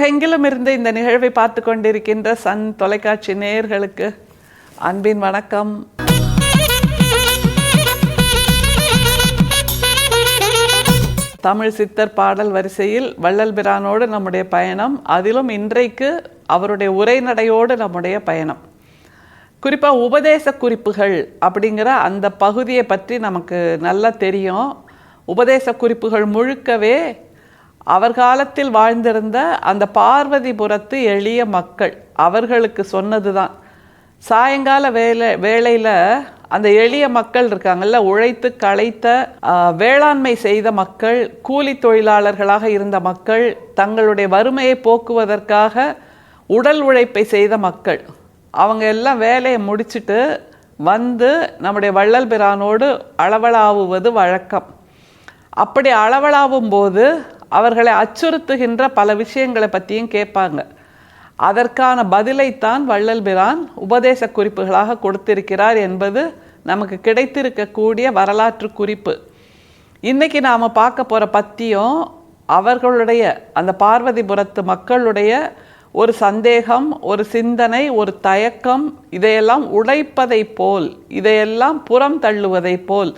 எங்கிலும் இருந்து இந்த நிகழ்வை பார்த்து கொண்டிருக்கின்ற சன் தொலைக்காட்சி நேயர்களுக்கு அன்பின் வணக்கம். தமிழ் சித்தர் பாடல் வரிசையில் வள்ளல் பிரானோடு நம்முடைய பயணம், அதிலும் இன்றைக்கு அவருடைய உரைநடையோடு நம்முடைய பயணம். குறிப்பாக உபதேச குறிப்புகள் அப்படிங்கிற அந்த பகுதியை பற்றி நமக்கு நல்லா தெரியும். உபதேச குறிப்புகள் முழுக்கவே அவர் காலத்தில் வாழ்ந்திருந்த அந்த பார்வதிபுரத்து எளிய மக்கள் அவர்களுக்கு சொன்னது தான். சாயங்கால வேளையில் அந்த எளிய மக்கள் இருக்காங்கல்ல, உழைத்து களைத்த வேளாண்மை செய்த மக்கள், கூலி தொழிலாளர்களாக இருந்த மக்கள், தங்களுடைய வறுமையை போக்குவதற்காக உடல் உழைப்பை செய்த மக்கள், அவங்க எல்லாம் வேலையை முடிச்சுட்டு வந்து நம்முடைய வள்ளல் பிரானோடு அளவலாவுவது வழக்கம். அப்படி அளவலாவும் போது அவர்களை அச்சுறுத்துகின்ற பல விஷயங்களை பற்றியும் கேட்பாங்க. அதற்கான பதிலைத்தான் வள்ளல் பிரான் உபதேச குறிப்புகளாக கொடுத்திருக்கிறார் என்பது நமக்கு கிடைத்திருக்கக்கூடிய வரலாற்று குறிப்பு. இன்றைக்கி நாம் பார்க்க போகிற பற்றியும் அவர்களுடைய அந்த பார்வதிபுரத்து மக்களுடைய ஒரு சந்தேகம், ஒரு சிந்தனை, ஒரு தயக்கம், இதையெல்லாம் உடைப்பதை போல், இதையெல்லாம் புறம் தள்ளுவதை போல்,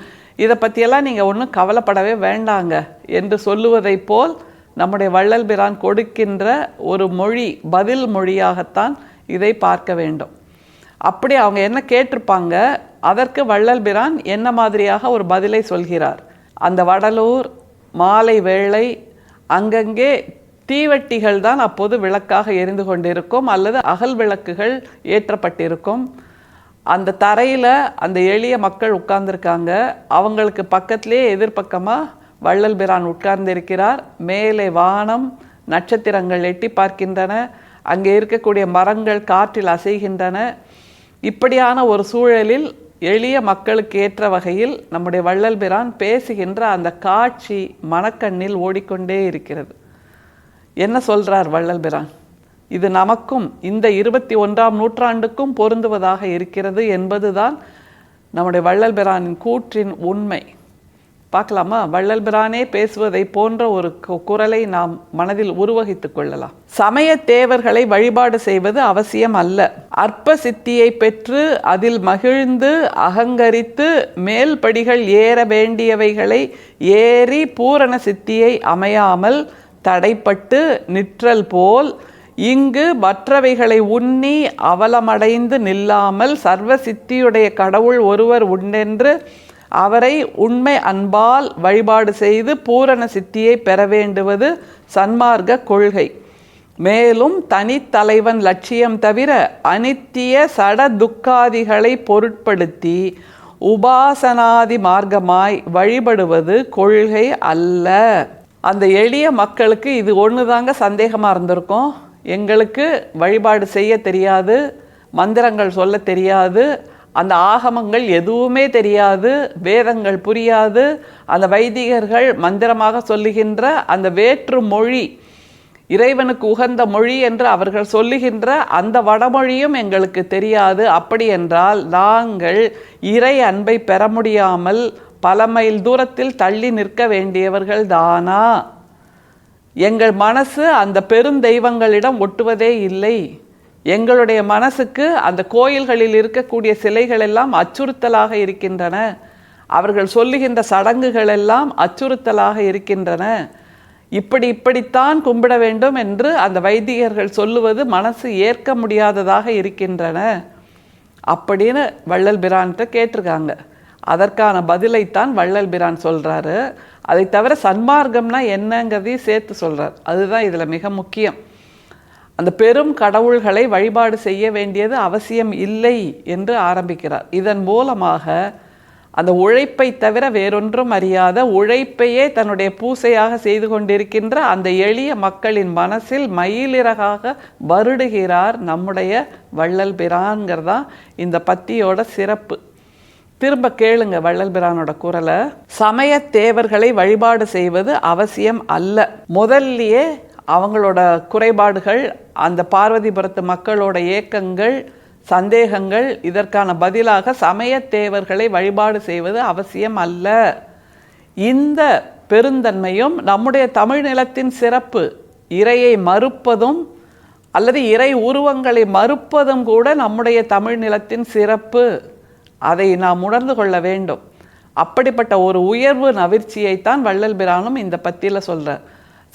இதை பற்றியெல்லாம் நீங்கள் ஒன்றும் கவலைப்படவே வேண்டாங்க என்று சொல்லுவதை போல் நம்முடைய வள்ளல் பிரான் கொடுக்கின்ற ஒரு மொழி, பதில் மொழியாகத்தான் இதை பார்க்க வேண்டும். அப்படி அவங்க என்ன கேட்டிருப்பாங்க, அதற்கு வள்ளல் பிரான் என்ன மாதிரியாக ஒரு பதிலை சொல்கிறார். அந்த வடலூர் மாலை வேளை அங்கங்கே தீவட்டிகள் தான் அப்போது விளக்காக எரிந்து கொண்டிருக்கும், அல்லது அகல் விளக்குகள் ஏற்றப்பட்டிருக்கும். அந்த தரையில் அந்த எளிய மக்கள் உட்கார்ந்துருக்காங்க. அவங்களுக்கு பக்கத்திலே எதிர்பக்கமாக வள்ளல் பிரான் உட்கார்ந்திருக்கிறார். மேலே வானம், நட்சத்திரங்கள் எட்டி பார்க்கின்றன. அங்கே இருக்கக்கூடிய மரங்கள் காற்றில் அசைகின்றன. இப்படியான ஒரு சூழலில் எளிய மக்களுக்கு ஏற்ற வகையில் நம்முடைய வள்ளல் பிரான் பேசுகின்ற அந்த காட்சி மனக்கண்ணில் ஓடிக்கொண்டே இருக்கிறது. என்ன சொல்கிறார் வள்ளல் பிரான்? இது நமக்கும் இந்த 21ஆம் நூற்றாண்டுக்கும் பொருந்துவதாக இருக்கிறது என்பதுதான் நம்முடைய வள்ளல் பிரானின் கூற்றின் உண்மை. பார்க்கலாமா? வள்ளல் பிரானே பேசுவதை போன்ற ஒரு குரலை நாம் மனதில் உருவகித்து கொள்ளலாம். சமய தேவர்களை வழிபாடு செய்வது அவசியம் அல்ல. அற்ப சித்தியை பெற்று அதில் மகிழ்ந்து அகங்கரித்து மேல் படிகள் ஏற வேண்டியவைகளை ஏறி பூரண சித்தியை அமையாமல் தடைப்பட்டு நிற்றல் போல் இங்கு மற்றவைகளை உண்ணி அவலமடைந்து நில்லாமல் சர்வ சித்தியுடைய கடவுள் ஒருவர் உண்டென்று அவரை உண்மை அன்பால் வழிபாடு செய்து பூரண சித்தியை பெற வேண்டுவது சன்மார்க்க கொள்கை. மேலும் தனித்தலைவன் லட்சியம் தவிர அனித்திய சட துக்காதிகளை பொருட்படுத்தி உபாசனாதி மார்க்கமாய் வழிபடுவது கொள்கை அல்ல. அந்த எளிய மக்களுக்கு இது ஒன்று தாங்க சந்தேகமாக இருந்திருக்கும். எங்களுக்கு வழிபாடு செய்ய தெரியாது, மந்திரங்கள் சொல்ல தெரியாது, அந்த ஆகமங்கள் எதுவுமே தெரியாது, வேதங்கள் புரியாது, அந்த வைதிகர்கள் மந்திரமாக சொல்லுகின்ற அந்த வேற்று மொழி, இறைவனுக்கு உகந்த மொழி என்று அவர்கள் சொல்லுகின்ற அந்த வடமொழியும் எங்களுக்கு தெரியாது. அப்படி என்றால் நாங்கள் இறை அன்பை பெற முடியாமல் பல மைல் தூரத்தில் தள்ளி நிற்க வேண்டியவர்கள் தானா? எங்கள் மனசு அந்த பெருந்தெய்வங்களிடம் ஒட்டுவதே இல்லை. எங்களுடைய மனசுக்கு அந்த கோயில்களில் இருக்கக்கூடிய சிலைகள் எல்லாம் அச்சுறுத்தலாக இருக்கின்றன. அவர்கள் சொல்லுகின்ற சடங்குகள் எல்லாம் அச்சுறுத்தலாக இருக்கின்றன. இப்படித்தான் கும்பிட வேண்டும் என்று அந்த வைதிகர்கள் சொல்லுவது மனசு ஏற்க முடியாததாக இருக்கின்றன அப்படின்னு வள்ளல் பிரான்கிட்ட கேட்டிருக்காங்க. அதற்கான பதிலைத்தான் வள்ளல் பிரான் சொல்கிறாரு. அதை தவிர சன்மார்க்கம்னா என்னங்கிறதையும் சேர்த்து சொல்கிறார். அதுதான் இதில் மிக முக்கியம். அந்த பெரும் கடவுள்களை வழிபாடு செய்ய வேண்டியது அவசியம் இல்லை என்று ஆரம்பிக்கிறார். இதன் மூலமாக அந்த உழைப்பை தவிர வேறொன்றும் அறியாத, உழைப்பையே தன்னுடைய பூசையாக செய்து கொண்டிருக்கின்ற அந்த எளிய மக்களின் மனசில் மயிலிறகாக வருடுகிறார் நம்முடைய வள்ளல் பிரான்கிறதான் இந்த பத்தியோட சிறப்பு. திரும்ப கேளுங்க வள்ளல் பிரானோட குரலை. சமய தேவர்களை வழிபாடு செய்வது அவசியம் அல்ல. முதல்லையே அவங்களோட குறைபாடுகள், அந்த பார்வதிபுரத்து மக்களோட ஏக்கங்கள், சந்தேகங்கள், இதற்கான பதிலாக சமய தேவர்களை வழிபாடு செய்வது அவசியம் அல்ல. இந்த பெருந்தன்மையும் நம்முடைய தமிழ் நிலத்தின் சிறப்பு. இறையை மறுப்பதும் அல்லது இறை உருவங்களை மறுப்பதும் கூட நம்முடைய தமிழ் நிலத்தின் சிறப்பு. அதை நாம் உணர்ந்து கொள்ள வேண்டும். அப்படிப்பட்ட ஒரு உயர்வு நவிர்ச்சியைத்தான் வள்ளல் பிரானும் இந்த பத்தியில் சொல்கிறார்.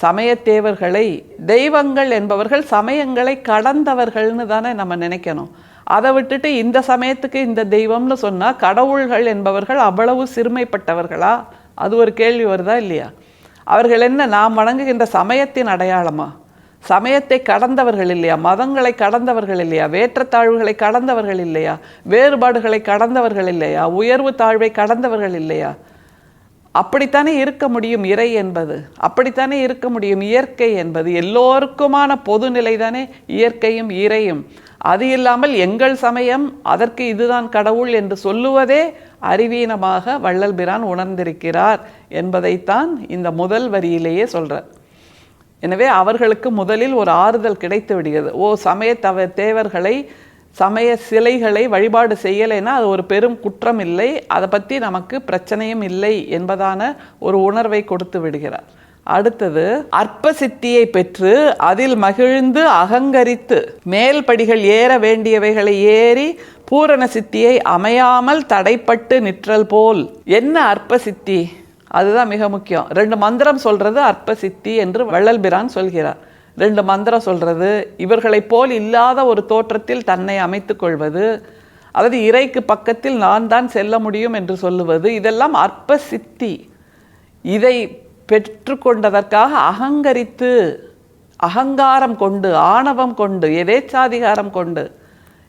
சமயத்தேவர்களை, தெய்வங்கள் என்பவர்கள் சமயங்களை கடந்தவர்கள்னு தானே நம்ம நினைக்கணும். அதை விட்டுட்டு இந்த சமயத்துக்கு இந்த தெய்வம்னு சொன்னால் கடவுள்கள் என்பவர்கள் அவ்வளவு சிறுமைப்பட்டவர்களா? அது ஒரு கேள்வி வருதா இல்லையா? அவர்கள் என்ன நாம் வணங்குகின்ற சமயத்தின் அடையாளமா? சமயத்தை கடந்தவர்கள் இல்லையா? மதங்களை கடந்தவர்கள் இல்லையா? வேற்றத்தாழ்வுகளை கடந்தவர்கள் இல்லையா? வேறுபாடுகளை கடந்தவர்கள் இல்லையா? உயர்வு தாழ்வை கடந்தவர்கள் இல்லையா? அப்படித்தானே இருக்க முடியும் இறை என்பது, அப்படித்தானே இருக்க முடியும் இயற்கை என்பது. எல்லோருக்குமான பொதுநிலை தானே இயற்கையும் இறையும். அது இல்லாமல் எங்கள் சமயம் அதற்கு இதுதான் கடவுள் என்று சொல்லுவதே அறிவீனமாக வள்ளல் பிரான் உணர்ந்திருக்கிறார் என்பதைத்தான் இந்த முதல் வரியிலேயே சொல்கிறார். எனவே அவர்களுக்கு முதலில் ஒரு ஆறுதல் கிடைத்து விடுகிறது. சமய தேவர்களை, சமய சிலைகளை வழிபாடு செய்யலைன்னா அது ஒரு பெரும் குற்றம் இல்லை, அதை பற்றி நமக்கு பிரச்சனையும் இல்லை என்பதான ஒரு உணர்வை கொடுத்து விடுகிறார். அடுத்தது, அற்ப சித்தியை பெற்று அதில் மகிழ்ந்து அகங்கரித்து மேல் படிகள் ஏற வேண்டியவைகளை ஏறி பூரண சித்தியை அமையாமல் தடைப்பட்டு நிற்றல் போல். என்ன அற்ப சித்தி? அதுதான் மிக முக்கியம். 2 மந்திரம் சொல்றது அற்ப சித்தி என்று வள்ளல் பிரான் சொல்கிறார். 2 மந்திரம் சொல்றது, இவர்களைப் போல் இல்லாத ஒரு தோற்றத்தில் தன்னை அமைத்து கொள்வது, அல்லது இறைக்கு பக்கத்தில் நான் தான் செல்ல முடியும் என்று சொல்லுவது, இதெல்லாம் அற்ப சித்தி. இதை பெற்றுக்கொண்டதற்காக அகங்கரித்து, அகங்காரம் கொண்டு, ஆணவம் கொண்டு, எதேச்சாதிகாரம் கொண்டு,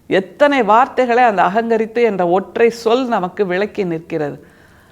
எத்தனை வார்த்தைகளை அந்த அகங்கரித்து என்ற ஒற்றை சொல் நமக்கு விளக்கி நிற்கிறது.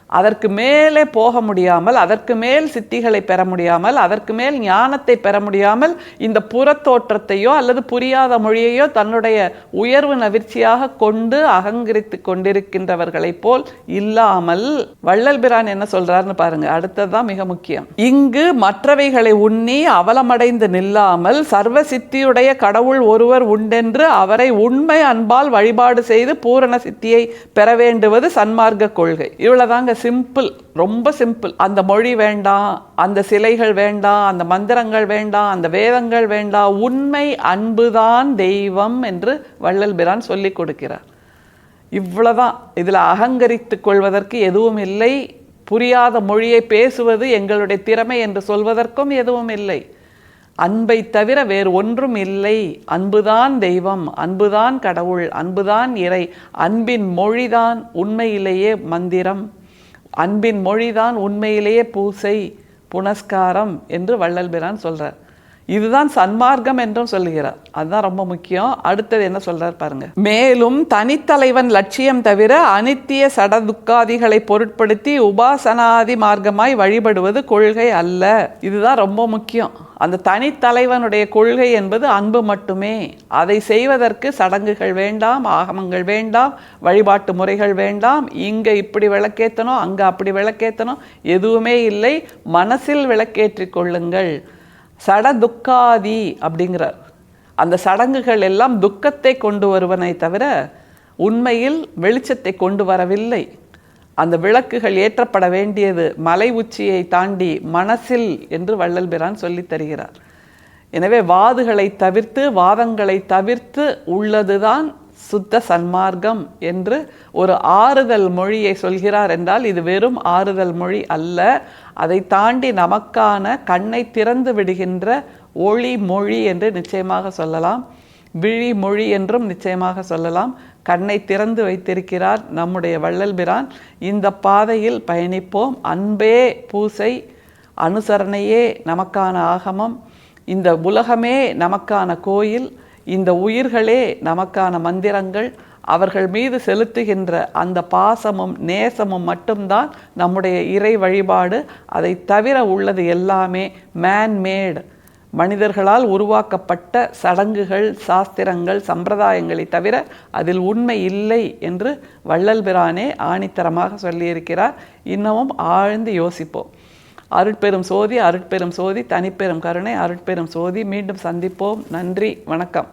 அதற்கு மேலே போக முடியாமல், அதற்கு மேல் சித்திகளை பெற முடியாமல், அதற்கு மேல் ஞானத்தை பெற முடியாமல் இந்த புறத்தோற்றத்தையோ அல்லது புரியாத மொழியையோ தன்னுடைய உயர்வு நவிர்ச்சியாக கொண்டு அகங்கரித்து கொண்டிருக்கின்றவர்களைப் போல் இல்லாமல் வள்ளல் பிரான் என்ன சொல்றாருன்னு பாருங்க. அடுத்ததுதான் மிக முக்கியம். இங்கு மற்றவைகளை உண்ணி அவலமடைந்து நில்லாமல் சர்வ சித்தியுடைய கடவுள் ஒருவர் உண்டென்று அவரை உண்மை அன்பால் வழிபாடு செய்து பூரண சித்தியை பெற வேண்டுவது சன்மார்க்க கொள்கை. இவ்வளவுதாங்க. சிம்பிள், ரொம்ப சிம்பிள். அந்த மொழி வேண்டாம், அந்த சிலைகள் வேண்டாம், அந்த மந்திரங்கள் வேண்டாம், அந்த வேதங்கள் வேண்டாம். உண்மை அன்புதான் தெய்வம் என்று வள்ளல் பிரான் சொல்லிக் கொடுக்கிறார். இவ்வளவுதான். இதில் அகங்கரித்து கொள்வதற்கு எதுவும் இல்லை. புரியாத மொழியை பேசுவது எங்களுடைய திறமை என்று சொல்வதற்கும் எதுவும் இல்லை. அன்பை தவிர வேறு ஒன்றும் இல்லை. அன்புதான் தெய்வம், அன்புதான் கடவுள், அன்புதான் இறை. அன்பின் மொழிதான் உண்மையிலேயே மந்திரம், அன்பின் மொழிதான் உண்மையிலேயே பூசை, புனஸ்காரம் என்று வள்ளல் பிரான் சொல்றார். இதுதான் சன்மார்க்கம் என்றும் சொல்லுகிறார். அதுதான் ரொம்ப முக்கியம். அடுத்தது என்ன சொல்றார் பாருங்க. மேலும் தனித்தலைவன் லட்சியம் தவிர அனித்திய சட துக்காதிகளை பொருட்படுத்தி உபாசனாதி மார்க்கமாய் வழிபடுவது கொள்கை அல்ல. இதுதான் ரொம்ப முக்கியம். அந்த தனித்தலைவனுடைய கொள்கை என்பது அன்பு மட்டுமே. அதை செய்வதற்கு சடங்குகள் வேண்டாம், ஆகமங்கள் வேண்டாம், வழிபாட்டு முறைகள் வேண்டாம். இங்கே இப்படி விளக்கேற்றணும், அங்கே அப்படி விளக்கேற்றணும், எதுவுமே இல்லை. மனசில் விளக்கேற்றிக் கொள்ளுங்கள். சட துக்காதி அப்படிங்கிறார். அந்த சடங்குகள் எல்லாம் துக்கத்தை கொண்டு வருவனை தவிர உண்மையில் வெளிச்சத்தை கொண்டு வரவில்லை. அந்த விளக்குகள் ஏற்றப்பட வேண்டியது மலை உச்சியை தாண்டி மனசில் என்று வள்ளல் பிரான் சொல்லித் தருகிறார். எனவே வாதுகளை தவிர்த்து, வாதங்களை தவிர்த்து உள்ளதுதான் சுத்த சன்மார்க்கம் என்று ஒரு ஆறுதல் மொழியை சொல்கிறார் என்றால் இது வெறும் ஆறுதல் மொழி அல்ல. அதை தாண்டி நமக்கான கண்ணை திறந்து விடுகின்ற ஒளி மொழி என்று நிச்சயமாக சொல்லலாம். விழி மொழி என்றும் நிச்சயமாக சொல்லலாம். கண்ணை திறந்து வைத்திருக்கிறார் நம்முடைய வள்ளல் பிரான். இந்த பாதையில் பயணிப்போம். அன்பே பூசை, அனுசரணையே நமக்கான ஆகமம், இந்த உலகமே நமக்கான கோயில், இந்த உயிர்களே நமக்கான மந்திரங்கள். அவர்கள் மீது செலுத்துகின்ற அந்த பாசமும் நேசமும் மட்டும்தான் நம்முடைய இறை வழிபாடு. அதை தவிர உள்ளது எல்லாமே மேன்மேட், மனிதர்களால் உருவாக்கப்பட்ட சடங்குகள், சாஸ்திரங்கள், சம்பிரதாயங்களை தவிர அதில் உண்மை இல்லை என்று வள்ளல் பிரானே ஆணித்தரமாக சொல்லியிருக்கிறார். இன்னமும் ஆழ்ந்து யோசிப்போம். அருட்பெரும் சோதி, அருட்பெரும் சோதி, தனிப்பெரும் கருணை, அருட்பெரும் சோதி. மீண்டும் சந்திப்போம். நன்றி, வணக்கம்.